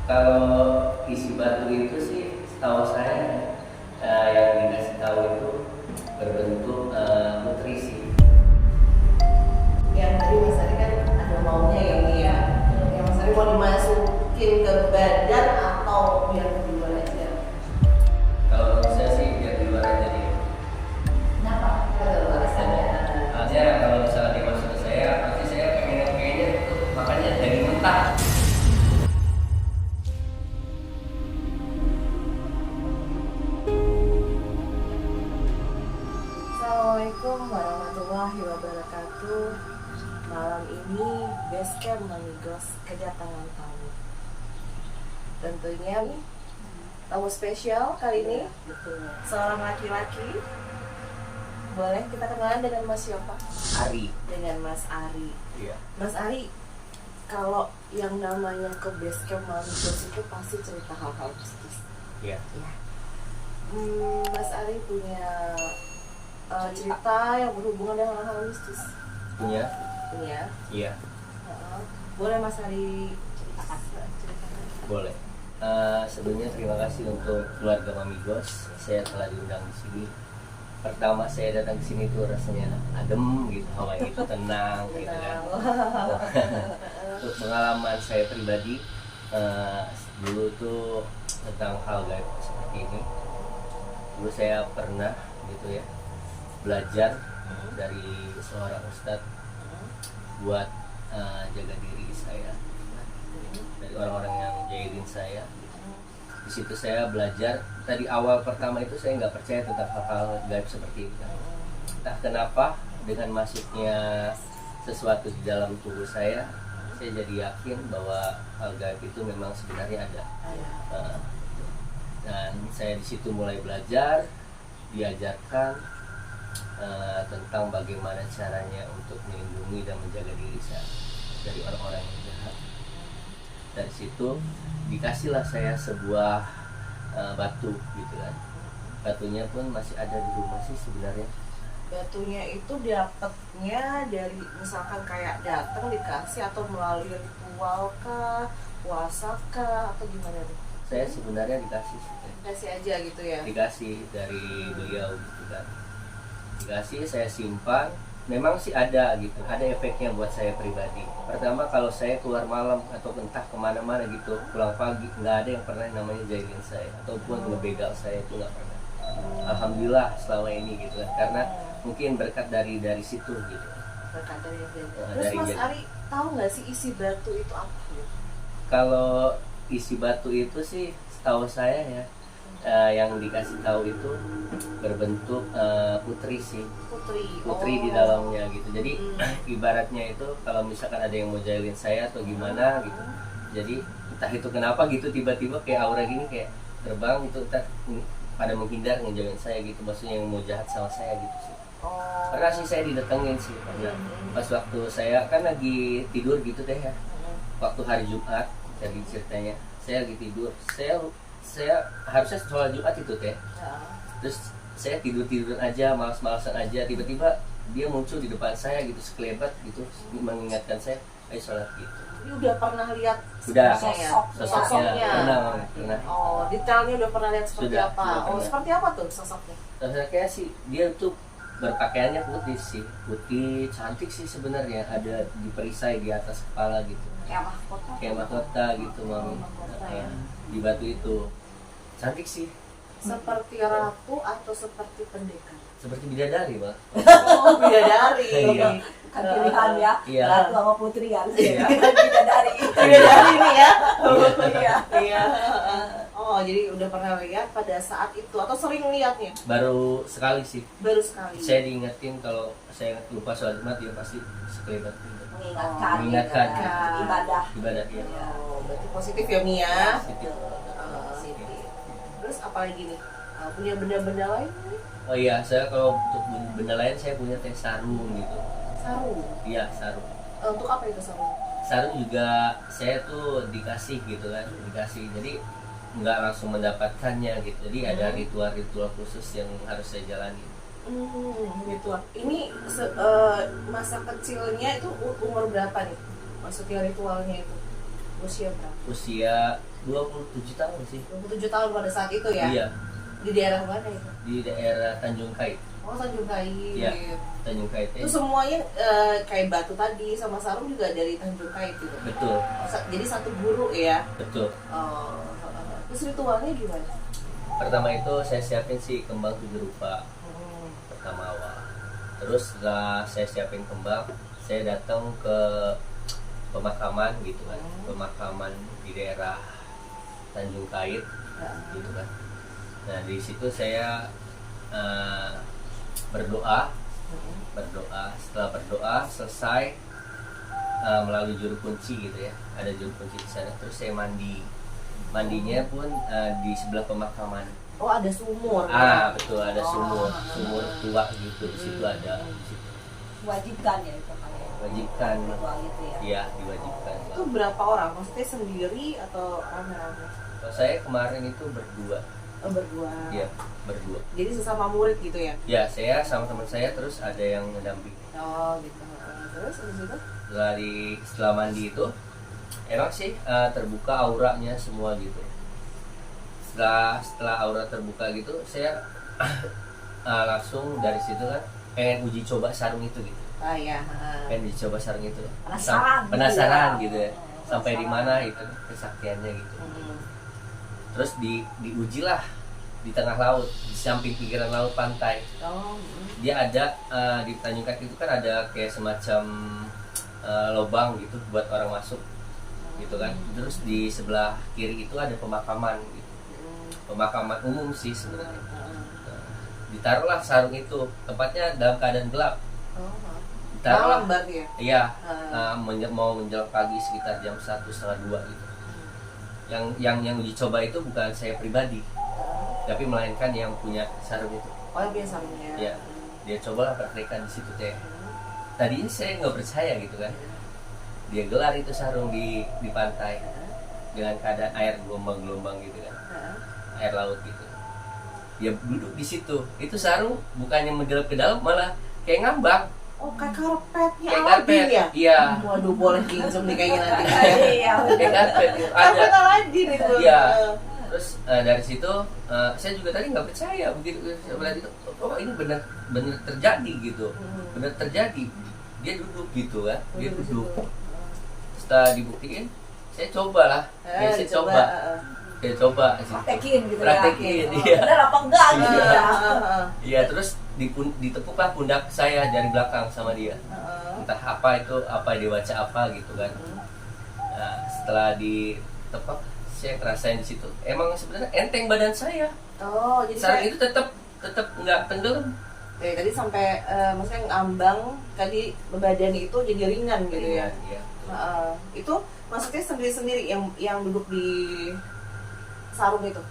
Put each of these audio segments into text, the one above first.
Kalau isi batu itu sih setahu saya yang dikasih tahu itu berbentuk nutrisi. Yang tadi Mas Ari kan ada maunya ya Umi ya. Yang Mas Ari mau dimasukin ke badan atau biar di luar aja? Kalau menurut saya sih biar di luar aja dia. Kenapa? Artinya kalau misalnya dia masuk ke saya, pasti saya pengen kayaknya itu makanya daging mentah. Assalamualaikum warahmatullahi wabarakatuh. Malam ini Basecamp Manigos kedatangan tamu. Tentunya tamu spesial kali ini seorang laki-laki. Boleh kita kenalan dengan Mas siapa? Ari. Dengan Mas Ari. Iya. Mas Ari, kalau yang namanya ke Basecamp Manigos itu pasti cerita hal-hal mistis. Iya. Ya. Mas Ari punya cerita yang berhubungan dengan hal-hal mistis. Punya? Punya. Iya. Boleh Mas Ari ceritakan? Boleh. Sebelumnya terima kasih untuk keluarga Mamigos. Saya telah diundang di sini. Pertama saya datang ke sini tuh rasanya adem gitu, hawanya itu tenang gitu kan. Untuk pengalaman saya pribadi, dulu tuh tentang hal gaib seperti ini. Dulu saya pernah gitu ya belajar dari seorang ustadz buat jaga diri saya dari orang-orang yang jahilin saya. Di situ saya belajar. Tadi awal pertama itu saya nggak percaya tentang hal-hal gaib seperti itu. Entah kenapa dengan masuknya sesuatu di dalam tubuh saya jadi yakin bahwa hal gaib itu memang sebenarnya ada. Dan saya di situ mulai belajar, diajarkan tentang bagaimana caranya untuk melindungi dan menjaga diri saya dari orang-orang yang jahat. Dari situ dikasihlah saya sebuah batu gitu kan. Batunya pun masih ada di rumah sih sebenarnya. Batunya itu dapatnya dari misalkan kayak datang dikasih atau melalui ritual kah, puasa kah, atau gimana tuh? Saya sebenarnya dikasih sih. Dikasih aja gitu ya? Dikasih dari beliau gitu kan. Dikasih, saya simpan. Memang sih ada gitu, ada efeknya buat saya pribadi. Pertama kalau saya keluar malam atau entah kemana-mana gitu, pulang pagi, nggak ada yang pernah namanya jahilin saya ataupun ngebegal saya, itu nggak pernah. Alhamdulillah selama ini gitu kan, karena mungkin berkat dari situ gitu. Berkat dari yang beda. Nah, Terus dari Mas jadi. Ari tahu nggak sih isi batu itu apa? Gitu? Kalau isi batu itu sih setahu saya ya, yang dikasih tahu itu berbentuk putri sih. Putri di dalamnya gitu. Jadi ibaratnya itu kalau misalkan ada yang mau jahilin saya atau gimana gitu, jadi entah itu kenapa gitu tiba-tiba kayak aura gini kayak terbang itu, entah pada menghindar ngejauhin saya gitu, maksudnya yang mau jahat sama saya gitu sih. Pernah sih saya didatengin sih, pernah. Pas waktu saya kan lagi tidur gitu deh ya, waktu hari Jumat jadi ceritanya saya lagi tidur, saya harusnya sholat Jumat itu teh. Terus saya tidur-tiduran aja, malas-malasan aja, tiba-tiba dia muncul di depan saya gitu, sekelebat gitu, mengingatkan saya, ayo sholat gitu. Ini udah pernah lihat Udah, sosoknya? Pernah. Oh, detailnya udah pernah lihat seperti Sudah, apa? sudah Oh, pernah. seperti apa tuh sosoknya? Kayaknya sih dia tuh berpakaiannya putih sih, putih cantik sih sebenarnya, ada di perisai di atas kepala gitu, Kayak mahkota? kayak mahkota gitu mami. Mahkota ya? Di batu itu cantik sih, Seperti ratu atau seperti pendekar? seperti bidadari bang. Oh, bidadari. Iya. Kan pilihan ya, Iya. ratu sama putri kan. Iya. Bidadari. Bidadari nih ya. Iya. Iya. Oh, jadi udah pernah lihat pada saat itu atau sering lihatnya? Baru sekali sih. Baru sekali. Saya diingetin kalau saya lupa sholat Jumat, dia pasti sekelebat Mengingatkan. Mengingatkan. Ibadah. ibadah ya. Oh, berarti positif ya Mia? Positif. Positif. Terus apa lagi nih? Punya benda-benda lain nih? Oh iya, saya kalau untuk benda lain saya punya teh sarung gitu. Sarung. Iya, sarung. Untuk apa itu sarung? Sarung juga saya tuh dikasih gitu kan, dikasih. Jadi nggak langsung mendapatkannya gitu. Jadi ada ritual-ritual khusus yang harus saya jalani. Gitu. Ini masa kecilnya itu umur berapa nih? Maksudnya ritualnya itu? Usia berapa? Usia 27 tahun sih. 27 tahun pada saat itu ya? Iya, Di daerah mana itu? di daerah Tanjung Kait. Oh, Tanjung Kait. Iya. Tanjung Kait. Itu semuanya kayak batu tadi sama sarung juga dari Tanjung Kait gitu. Betul, Jadi satu guru ya. betul. Oh, terus ritualnya gimana? Pertama itu saya siapin sih kembang 7 rupa pertama awal. Terus setelah saya siapin kembang, saya datang ke pemakaman gitu kan. Pemakaman di daerah Tanjung Kait gitu kan. Nah, di situ saya berdoa. Setelah berdoa selesai, melalui juru kunci gitu ya, ada juru kunci di sana. Terus saya mandinya pun di sebelah pemakaman. Oh, ada sumur. Betul, ada sumur tua gitu. Di situ ada, di situ. Wajibkan ya itu kayak Wajibkan. ritual itu ya. Iya, diwajibkan. Itu berapa orang? Maksudnya sendiri atau rame-rame? Kalau saya kemarin itu berdua. Oh, berdua. Iya, berdua. Jadi sesama murid gitu ya? Ya, saya sama teman saya, terus ada yang mendamping. Oh, gitu. Terus habis itu? Setelah mandi itu emang sih terbuka auranya semua gitu. Setelah aura terbuka gitu, saya langsung dari situ kan pengen uji coba sarung itu gitu. Ah ya. Pengen uji coba sarung itu. Penasaran Gitu ya. Sampai di mana itu kesaktiannya gitu. Terus diujilah di tengah laut, di samping pinggiran laut pantai. Oh. Dia ada di Tanjung Kait itu kan ada kayak semacam lubang gitu buat orang masuk gitu kan. Terus di sebelah kiri itu ada pemakaman gitu. Pemakaman umum sih sebenarnya. Ditaruhlah sarung itu, tempatnya dalam keadaan gelap. Ditaruhlah, Malam berarti ya? iya, mau menjelang pagi sekitar jam 1 setengah 2 gitu. Yang uji coba itu bukan saya pribadi, tapi melainkan yang punya sarung itu. Oh, yang punya sarungnya. Ya, dia cobalah praktekkan di situ teh. Tadinya saya nggak percaya gitu kan. Dia gelar itu sarung di pantai dengan keadaan air gelombang-gelombang gitu kan, air laut gitu. Dia duduk di situ. Itu sarung bukannya mendelep ke dalam, malah kayak ngambang. Oh, kayak karpetnya Kayak Aladin karpet. ya? Iya. Waduh, boleh pinjam nih kayaknya nanti. Iya. Kayak karpet gitu. Karpet Ada. Aladin itu. Iya. Terus dari situ saya juga tadi nggak percaya begitu saya melihat itu. Oh, ini benar terjadi gitu. Benar terjadi. Dia duduk gitu kan. Dia duduk. Setelah dibuktiin, saya cobalah. Saya coba. Saya coba sih. Praktekin gitu Praktekin, ya. iya. Bener apa enggak gitu ya. Iya, terus ditepuklah pundak saya dari belakang sama dia. Entah apa itu, apa dia baca apa gitu kan. Nah, setelah ditepak, saya ngerasain di situ. Emang sebenarnya enteng badan saya. Oh, jadi Sarung kayak- itu tetap nggak tenggelam. tadi sampai maksudnya ngambang tadi badan itu jadi ringan gitu ya. Iya. Itu maksudnya sendiri-sendiri yang duduk di sarung itu.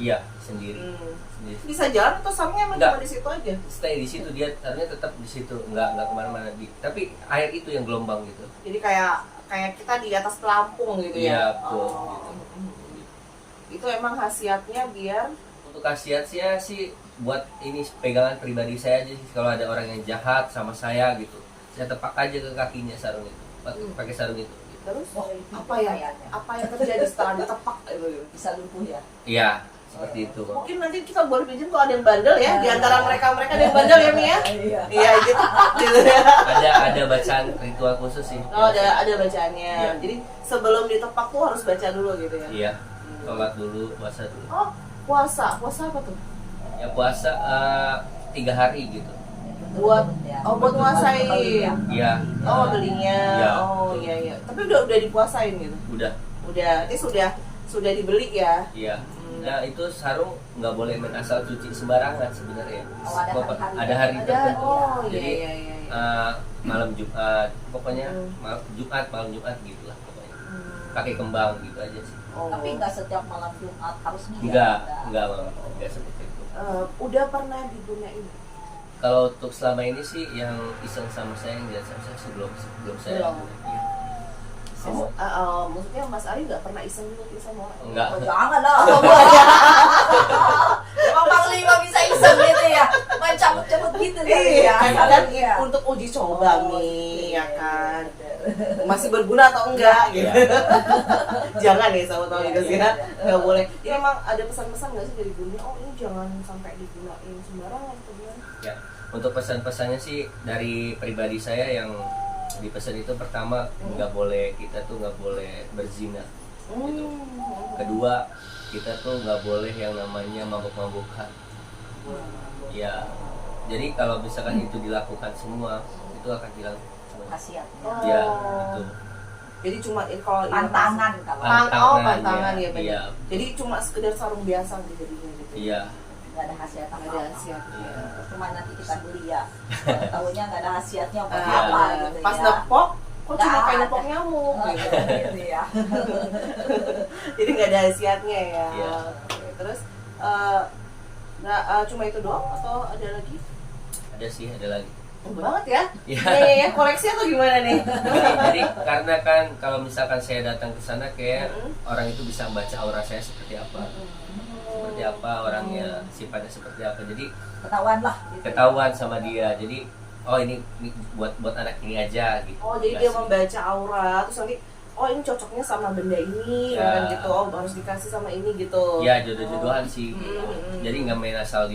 Iya, sendiri. Sendiri. Bisa jalan atau sarungnya emang Enggak. cuma di situ aja? Stay di situ, dia sarungnya tetap di situ, nggak kemana-mana. Tapi air itu yang gelombang gitu. Jadi kayak kita di atas pelampung gitu ya. Iya, betul. Oh. Itu emang khasiatnya biar Untuk khasiatnya sih buat ini pegangan pribadi saya aja sih. Kalau ada orang yang jahat sama saya gitu, saya tepak aja ke kakinya sarung itu, pakai sarung itu. terus Oh, apa yang terjadi setelah ditepak itu? Bisa lumpuh ya. Iya, seperti itu. Mungkin nanti kita boleh pinjam kalau ada yang bandel ya, di antara mereka ada yang bandel ya, Mia? Iya. Iya gitu. Gitu ya. Ada bacaan ritual khusus sih. Oh, ada bacaannya. Iya. Jadi sebelum ditepak tuh harus baca dulu gitu ya. Iya, sholat dulu, puasa dulu. Oh, puasa apa tuh? Ya puasa 3 hari gitu. Buat buat nguasain. Iya. Oh, belinya. Iya. Oh, iya. Tapi udah dipuasain gitu. Udah. Ini sudah dibeli ya. Iya. Nah itu sarung nggak boleh main asal cuci sembarangan sebenarnya. Oh, ada hari Ada hari tertentu. Oh, iya Jadi iya. malam Jumat, pokoknya malam Jumat gitulah pokoknya. Pakai kembang gitu aja sih. Oh. Tapi enggak setiap malam Jumat harus niat. Enggak seperti itu. Udah pernah digunain? Kalau untuk selama ini sih yang iseng sama saya, yang biasa saya sebelum saya. Belum. Iya. Semua. Maksudnya Mas Ari nggak pernah iseng dulu sama orang? Enggak. Oh, jangan lah. Emang Panglima bisa iseng gitu ya. Main cabut-cabut gitu Iya, ya. kan Iya. untuk uji coba nih, ya kan. masih berguna atau enggak gitu. Iya. Jangan ya sahabat Mamigos Iya, ya, iya. nggak boleh. Jadi emang ada pesan-pesan nggak sih dari gurunya? Oh ini jangan sampai digunain sembarangan atau gimana? Ya, untuk pesan-pesannya sih dari pribadi saya yang dipesan itu pertama kita tuh nggak boleh berzina. Gitu. Kedua, kita tuh nggak boleh yang namanya mabuk-mabukan. Ya, jadi kalau misalkan itu dilakukan semua, itu akan hilang semua. Khasiatnya. Ya, itu. Jadi cuma kalau Pantangan kalau pantangan ya benar. Iya. Jadi cuma sekedar sarung biasa gitu jadinya gitu. Iya. nggak ada khasiat Nggak apa ada apa. khasiatnya. Cuma nanti kita beli ya. Tahunya nggak ada khasiatnya apa Ah, apa gitu pas ya. nepok, kok Nggak cuma kayak ada. nepok nyamuk Oh, gitu. gitu ya. Jadi nggak ada khasiatnya ya. Iya. Oke, terus cuma itu doang atau ada lagi? Ada sih, ada lagi. Banget ya? Iya. Nih, ya, koleksi atau gimana nih? Jadi karena kan kalau misalkan saya datang ke sana kayak orang itu bisa membaca aura saya seperti apa. Seperti apa orangnya, sifatnya seperti apa. Jadi Ketahuan lah gitu. ketahuan sama dia. Jadi oh ini buat anak ini aja gitu. Oh, jadi dia Dikasih. membaca aura, terus nanti oh ini cocoknya sama benda ini, Ya. kan gitu. Oh, harus dikasih sama ini gitu. Ya jodoh-jodohan sih. Mm. Jadi nggak main asal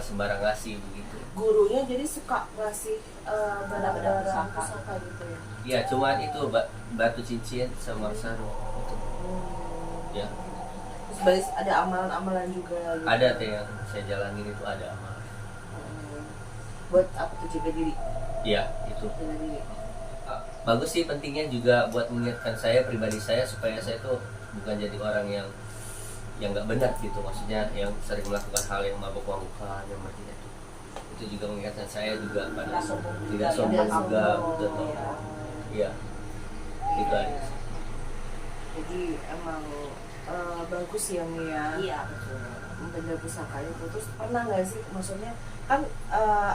sembarang ngasih begitu. Gurunya jadi suka ngasih Benda-benda barang-barang pusaka. pusaka gitu ya. Iya, cuman itu batu cincin sama sarung. Itu. Ya, Terus baris ada amalan-amalan juga gitu. ada teh yang saya jalanin itu ada amal. Buat apa tuh jaga diri? Iya, itu. Jaga diri. Bagus sih, pentingnya juga buat mengingatkan saya pribadi saya supaya saya tuh bukan jadi orang yang nggak benar gitu, maksudnya yang sering melakukan hal yang mabuk-mabukan yang seperti itu juga mengingatkan saya juga pada tidak sombong juga betul. Iya, itu aja. Jadi emang bagus ya Mia. Iya betul. Benda pusaka itu. Terus pernah nggak sih, maksudnya kan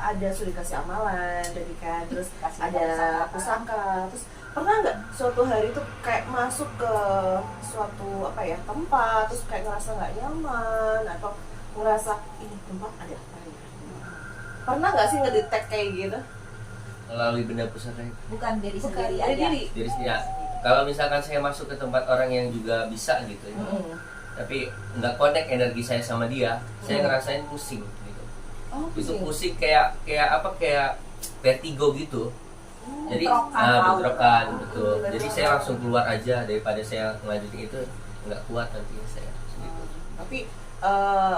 ada sudah dikasih amalan tadi kan, terus Kasih ada pusaka, terus pernah nggak suatu hari itu kayak masuk ke suatu apa ya tempat, terus kayak ngerasa nggak nyaman atau ngerasa ini tempat ada apa ya? Pernah nggak sih ngedetect kayak gitu? Melalui benda pusaka itu. Bukan diri Bukan, sendiri dari aja. diri. Jadi ya, kalau misalkan saya masuk ke tempat orang yang juga bisa gitu ya, tapi nggak connect energi saya sama dia, saya ngerasain pusing gitu. Oh, Itu pusing. pusing kayak vertigo gitu. Jadi bentrokan betul. Jadi saya langsung keluar aja daripada saya ngelanjutin itu, nggak kuat nantinya saya gitu. Tapi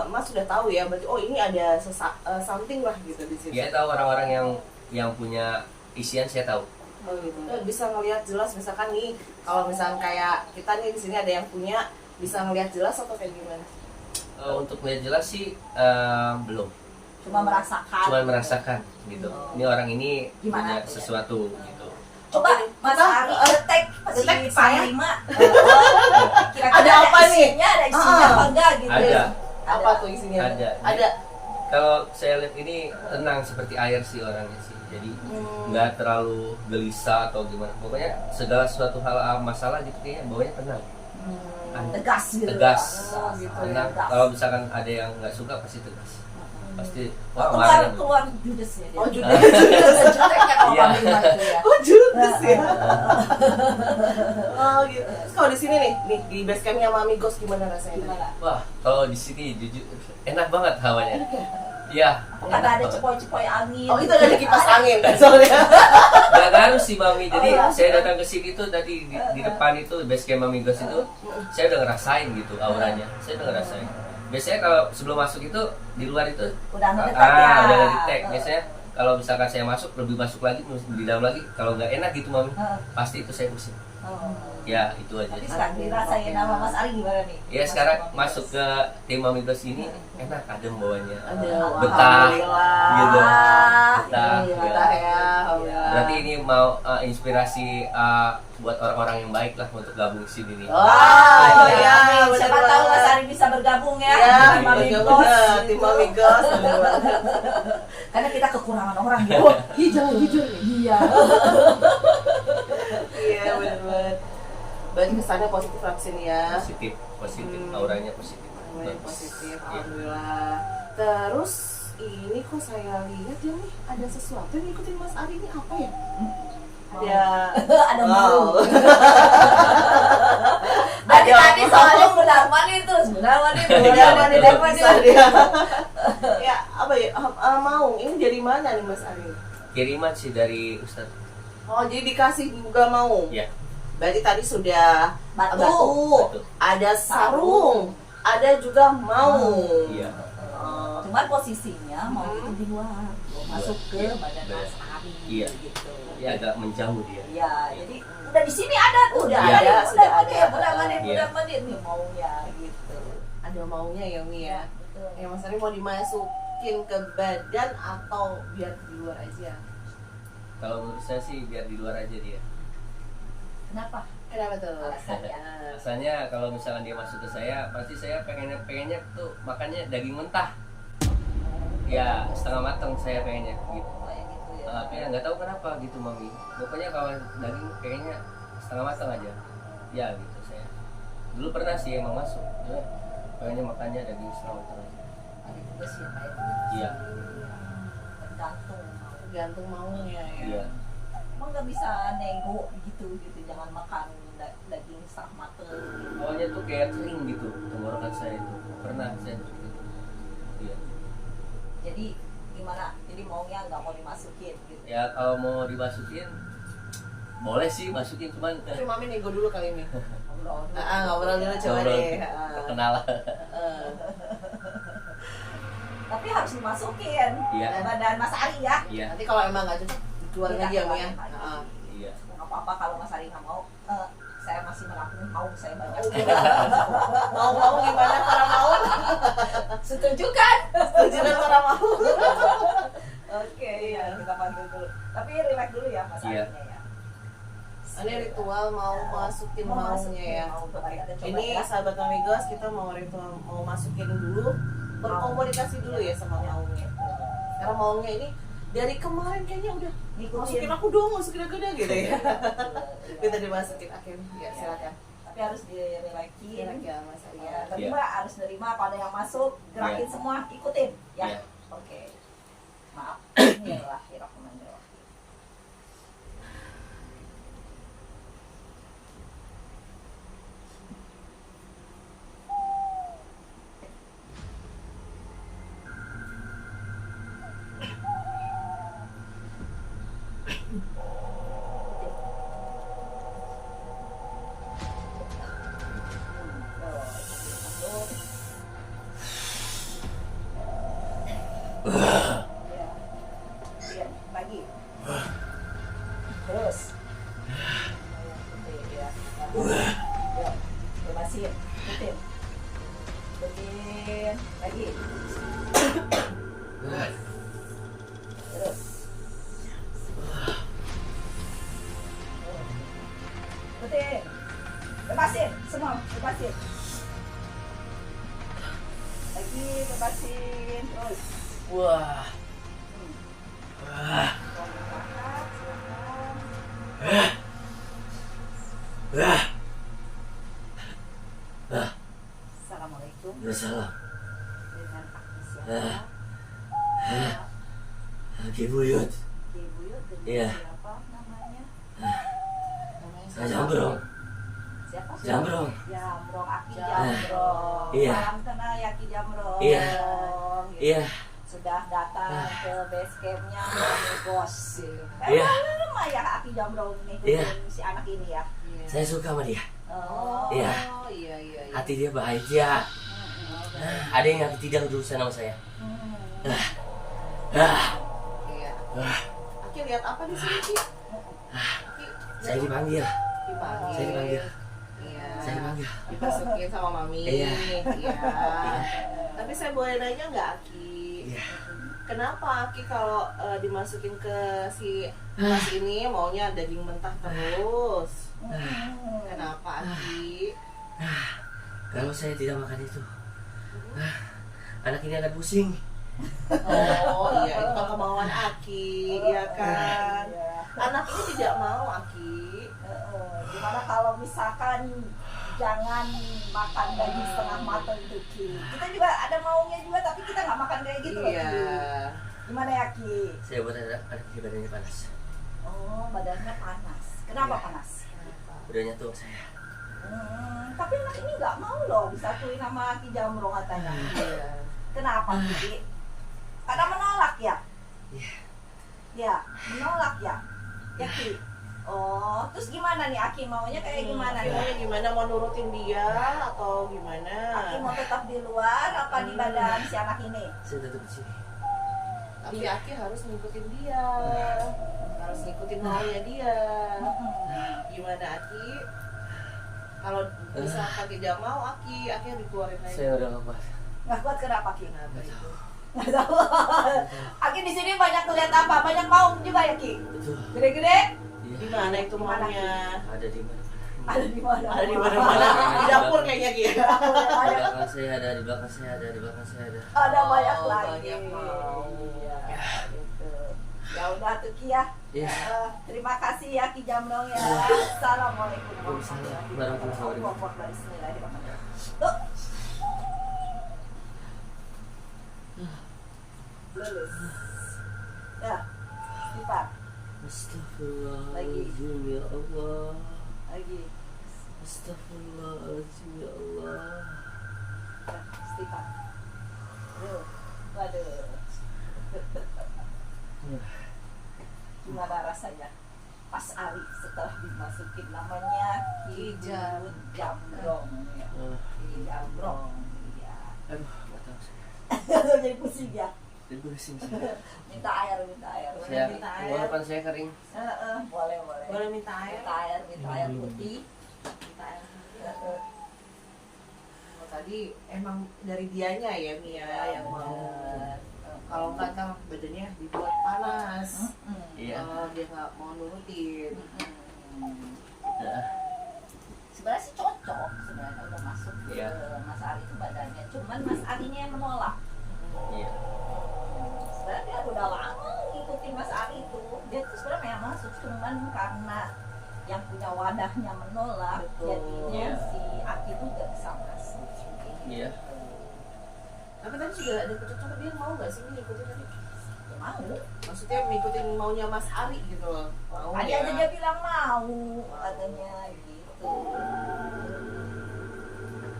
Mas sudah tahu ya, berarti oh ini ada something lah gitu di situ. Ya tahu orang-orang yang punya isian saya tahu. Oh gitu. Bisa ngelihat jelas misalkan nih, kalau misalkan kayak kita nih di sini ada yang punya, bisa ngelihat jelas atau kayak gimana? Untuk melihat jelas sih belum. Cuma merasakan. Cuman merasakan gitu. Ini orang ini Gimana punya tuh ya? sesuatu gitu. Coba Mas Kita, Ari detek si detek saya. Panglima. Kira-kira Ada apa nih? Ada isinya apa enggak gitu. Ada. Apa tuh isinya? Ada. Kalau saya lihat ini tenang seperti air sih orangnya sih. Jadi nggak terlalu gelisah atau gimana. Pokoknya segala suatu hal masalah gitu kayaknya bawahnya tenang. Tegas gitu. Tegas. Oh, gitu ya. Tenang. Tegas. Kalau misalkan ada yang nggak suka pasti tegas. Pasti Oh, kemarin. keluar judes ya dia. Oh judes. Juteknya kalau Iya. Panglima itu ya. Oh judes ya. Oh gitu. Terus kalau di sini nih di base campnya Mamigos gimana rasanya? Gimana? Wah, kalau di sini jujur enak banget hawanya. Iya. Apakah enak ada banget. cepoi-cepoi angin? Oh itu ada kipas angin kan soalnya. Gak ngaruh sih Mami, jadi Oh, iya. saya datang ke sini tuh tadi di depan itu base camp Mamigos itu saya udah ngerasain gitu auranya, saya udah ngerasain. Biasanya kalau sebelum masuk itu di luar itu Udah ngedetek ya. udah ngedetek. Biasanya kalau misalkan saya masuk lebih masuk lagi di dalam lagi, kalau nggak enak gitu Mami, pasti itu saya pusing. Oh. Ya itu aja. Tapi sekarang dirasain sama Mas Ari gimana nih? Ya sekarang masuk ke tim Mamigos ini enak, adem bawahnya. Ada Betah, gitu. Ah, Betah. Betah ya. Alhamdulillah. Berarti ini mau inspirasi buat orang-orang yang baik lah untuk gabung di sini nih. Oh iya, Amin. Siapa bener tahu banget. Mas Ari bisa bergabung ya Ya, dengan Mamigos. tim gitu. Mamigos. bener banget. Karena kita kekurangan orang gitu. Iya jangan jujur nih. Iya. Iya benar banget. Berarti kesannya positif lah sini ya. Positif, auranya positif. Lumayan Bagus. positif, Iya. alhamdulillah. Terus ini kok saya lihat ya nih ada sesuatu yang ikutin Mas Ari ini apa ya? Ada mau. Wow. Tadi Ada tadi mau. soalnya benar manir terus, benar manir, Bisa dia. Ya apa ya mau ini dari mana nih Mas Ari? Kiriman sih dari Ustadz. Oh jadi dikasih juga mau? Ya. Berarti tadi sudah Batu. Batu. ada sarung, ada juga mau. Iya. Oh, Cuman posisinya mau itu di luar, mau masuk ke badan Iya. Mas Ari Iya. gitu. Ya agak menjauh dia. Iya, jadi udah di sini ada tuh, Udah ada, ada, sudah ada. udah manir, Iya. udah manir nih maunya gitu. ada maunya ya Umi ya. Betul. Ya Mas Ari mau dimasukin ke badan atau biar di luar aja? Kalau menurut saya sih biar di luar aja dia. Kenapa? Kenapa tuh? Alasannya. Rasanya kalau misalkan dia masuk ke saya, pasti saya pengennya tuh makannya daging mentah. Ya setengah matang saya pengennya gitu. Oh, ya gitu ya. Tapi ya nggak tahu kenapa gitu mami. Pokoknya kalau daging pengennya setengah matang aja. Ya gitu saya. Dulu pernah sih emang masuk. Ya, pengennya makannya daging setengah matang aja. Ada juga sih yang kayak gitu. Iya. Tergantung. Tergantung maunya ya. Iya. Emang nggak bisa nego gitu, jangan makan daging setengah mateng. Gitu. Awalnya tuh kayak kering gitu tenggorokan saya itu. Pernah saya gitu. Iya. Jadi gimana? Jadi maunya nggak mau dimasukin gitu. Ya kalau mau dimasukin boleh sih masukin cuman Tapi Mami nego dulu kali ini. Ngobrol dulu. Ngobrol dulu coba ngobrol deh. terkenal. Tapi harus dimasukin Iya. ke badan Mas Ari ya. Iya. Nanti kalau emang nggak cocok keluar lagi ya Mi ya. Iya. Nggak apa-apa kalau Mas Ari nggak mau. Saya masih melakukan mau saya banyak. Mau gimana para mau? Setuju kan? Setuju para mau. Oke, ya kita panggil dulu. Tapi relax dulu ya Mas Iya. Arinya ya. Ini ritual mau masukin Mau maunya masukin ya. mau. Coba kita coba Ini ya. sahabat Amigos kita mau ritual mau masukin dulu, berkomunikasi dulu ya sama maunya. Karena maunya ini dari kemarin kayaknya udah masukin aku dong, masukin aku dong gitu ya. Kita dimasukin akhirnya. Ya silakan. Tapi harus direlakin. Silakan ya Mas Ari. Ya, terima harus nerima kalau ada yang masuk, gerakin Iya. semua, ikutin ya. Iya. Oke. Maaf. Bismillahirrahmanirrahim. Ya, lagi. Terus. Ya, bebasin, ikutin. Ikutin, lagi. Terus. Ikutin. Bebasin, semua bebasin. Lagi bebasin, terus. Wah. Assalamualaikum. Salam. Dengan aku siapa? Aki Buyut. Ibu Yud dengan Iya. siapa namanya? Saya Jambrong. Siapa? Jambrong. Jambrong, Aki Jam- Jambrong. Iya. Salam kenal ya Aki Jambrong. Iya. Gitu. Iya. Sudah datang ke base campnya Mami Bos. Iya. Lama ya Aki Jambrong Iya. ngikutin si anak ini ya. Saya suka sama dia. Oh. Iya. Iya. Hati dia bahagia. Ada yang nggak tidak berurusan sama saya. Hmm. Iya. Aki lihat apa di sini Ki? Aki Saya dipanggil. dipanggil. Saya dipanggil. Iya. Saya dipanggil. Dimasukin sama Mami. Iya. Iya. Tapi saya boleh nanya nggak Aki? Iya. Kenapa Aki kalau dimasukin ke si Mas ini maunya daging mentah terus? Hmm. Kenapa Aki? Kalau saya tidak makan itu, anak ini akan pusing. Oh iya, itu kan kemauan Aki, iya kan? Iya. Anak ini tidak mau Aki. Gimana kalau misalkan jangan makan daging setengah matang itu Ki. Kita juga ada maunya juga tapi kita nggak makan kayak gitu loh Iya. Ki. Gimana ya Ki? Saya buat anak ini badannya panas. Oh, badannya panas. Kenapa Iya. panas? Udah nyatua saya. Tapi anak ini nggak mau loh disatuin sama Ki Jamrong katanya. Iya. Kenapa Ki? Karena menolak ya? Iya. Ya, menolak ya? Ya Ki? Oh, terus gimana nih Aki maunya kayak gimana nih? Maunya gimana, mau nurutin dia atau gimana? Aki mau tetap di luar apa di badan si anak ini? Saya tetap di sini. Tapi Aki harus ngikutin dia, harus ngikutin maunya dia. Gimana Aki? Kalau misalkan tidak mau Aki yang dikeluarin aja. Saya udah nggak kuat. Nggak kuat kenapa Ki? Kenapa itu? Nggak tahu. Aki di sini banyak lihat apa? Banyak mau juga ya Ki? Betul. Gede-gede? Iya. Di mana itu maunya? Ada di mana? Ada di mana? Ada di mana-mana. Di dapur kayaknya Ki. Di belakang saya ada, di belakang saya ada, di belakang saya ada. Ada banyak Oh, lagi. banyak mau. Iya, gitu. Ya udah tuh Ki ya. Iya. Terima kasih ya Ki Jamrong ya. Assalamualaikum Waalaikumsalam warahmatullahi wabarakatuh. Bismillahirrahmanirrahim. Tuh. Lulus. Ya. Sifat. Astagfirullahaladzim ya Allah. Lagi. Astagfirullahaladzim ya Allah. Ya, sifat. Tuh. Waduh. Gimana rasanya Mas Ari setelah dimasukin namanya Ki Jamrong ya. Ki Jamrong ya. Aduh, nggak tahu saya. Jadi pusing ya. Jadi pusing saya. Minta air. Saya, minta air. tenggorokan saya kering. Boleh. Boleh minta air? Minta air putih. Minta air. Oh, tadi emang dari dianya ya Mia yang mau. Kalau enggak kan badannya dibuat panas. Iya. Dia nggak mau nurutin. Nah, Sebenarnya sih cocok sebenarnya udah masuk ke Iya. Mas Ari itu badannya. Cuman Mas Arinya yang menolak. iya. Sebenarnya dia udah lama ngikutin Mas Ari itu. Dia tuh sebenarnya yang masuk cuman karena yang punya wadahnya menolak, Betul. jadinya Iya. si Aki tuh gak bisa masuk. Iya. Tapi tadi juga ada cocok, dia mau nggak sih ngikutin tadi? Ya mau. Maksudnya ngikutin maunya Mas Ari gitu loh. Mau Tadi ya? aja dia bilang mau katanya gitu.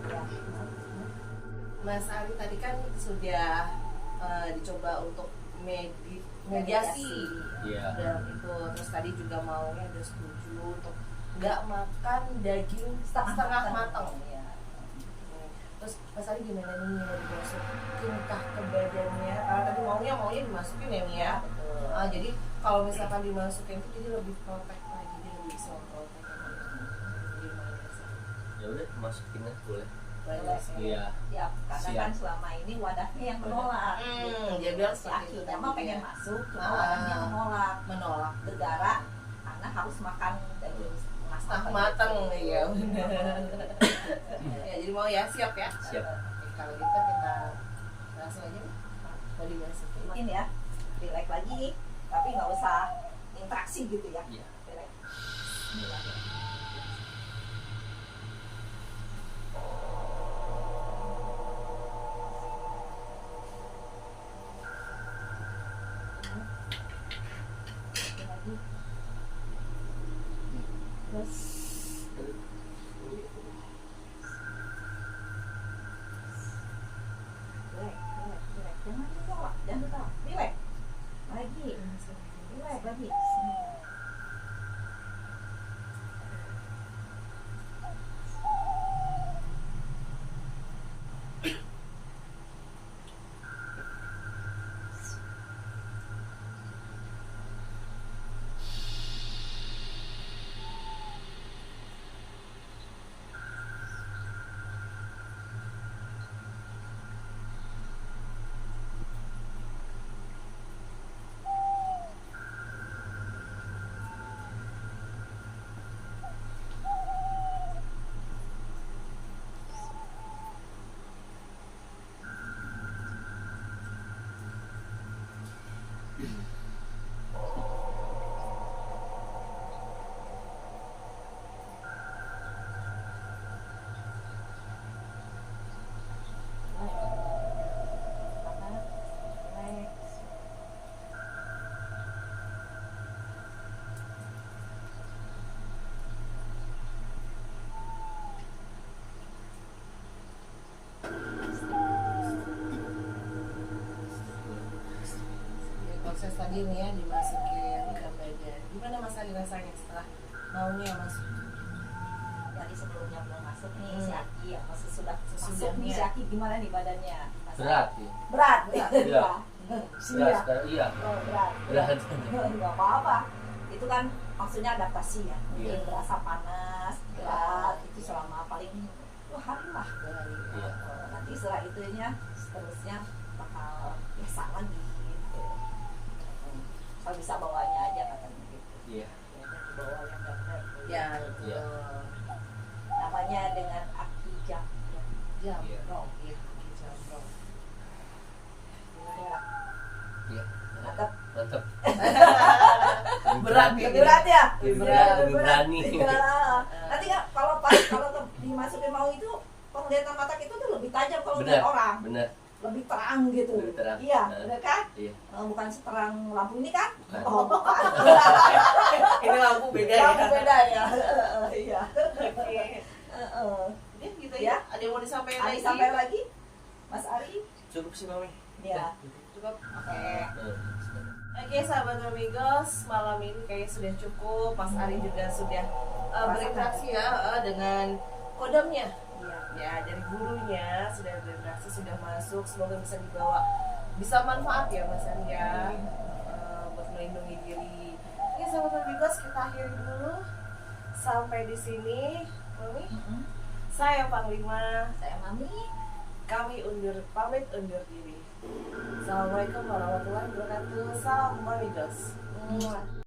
Ya. Mas Ari tadi kan sudah dicoba untuk mediasi. Iya. Dan itu terus tadi juga maunya udah setuju untuk nggak makan daging setengah matang. Ya. Terus Mas Ari gimana nih, mau dimasukin kah ke badannya? Karena tadi maunya dimasukin ya Mia. Ya, betul. Jadi kalau misalkan dimasukin itu jadi lebih protek lagi, dia lebih bisa protek. Gimana sih? Ya udah, masukin aja boleh. Boleh. Iya. Ya, karena Siap. kan selama ini wadahnya yang menolak. Dia bilang Si seperti itu akhirnya mah tadi pengen ya. masuk, cuma Ah. wadahnya Menolak. Gara-gara anak harus makan daging Setengah matang ya. Ya, jadi mau ya, siap ya. Siap. Oke, kalau gitu kita langsung aja nih. Mau dimasukin. Ini ya, relax lagi, tapi nggak usah interaksi gitu ya. Iya. Relax. Bismillah. Lagi. Terus relax. Jangan ditolak, relax. Lagi. Relax lagi. proses tadi nih ya dimasukin ke badan. Gimana Mas Ari rasanya setelah maunya masuk? Dari sebelumnya belum masuk nih si Hmm. Aki, apa sudah masuk Sesudahnya. nih si Aki gimana nih badannya? Berat ya. Berat. Iya. Sini Berat ya. sekarang, iya. Oh, berat. Berat. Nggak apa-apa. Itu kan maksudnya adaptasi ya. Mungkin Iya. berasa panas, berat itu selama paling 2 hari lah. Iya. Nanti setelah itunya seterusnya bakal biasa lagi gitu. Kalau bisa bawanya aja katanya gitu. Iya. Bawa yang nggak berat. Ya, Iya. Namanya dengan Aki Jam. jamrong, ya, jamrong. Iya. Mantap. Mantap. Berat, Lebih Berat ya? Lebih berat, lebih berani. Ya. Nanti kan kalau dimasukin mau itu penglihatan mata kita tuh lebih tajam kalau Benar. lihat orang, Benar. lebih terang gitu. Lebih terang. Iya, Nah. benar kan? Iya. Bukan seterang lampu ini kan? Bukan. Oh, bukan. Ini lampu beda Lampu ya. beda ya. Iya. Oke. Ini gitu ya. Ya. Ada yang mau disampaikan Ari lagi? sampai lagi, Mas Ari. Cukup sih, Mami. Ya. Cukup. Oke. Eh, Oke sahabat amigos, malam ini kayaknya sudah cukup. Mas Ari juga sudah berinteraksi ya dengan kodamnya. Iya. Ya, dari gurunya sudah berinteraksi, sudah masuk. Semoga bisa dibawa, bisa manfaat ya Mas Ari ya, buat melindungi diri. Oke sahabat amigos, kita akhiri dulu sampai di sini. Mami, saya Panglima, Saya Mami. kami pamit undur diri. Assalamualaikum warahmatullahi wabarakatuh. Salam amigos.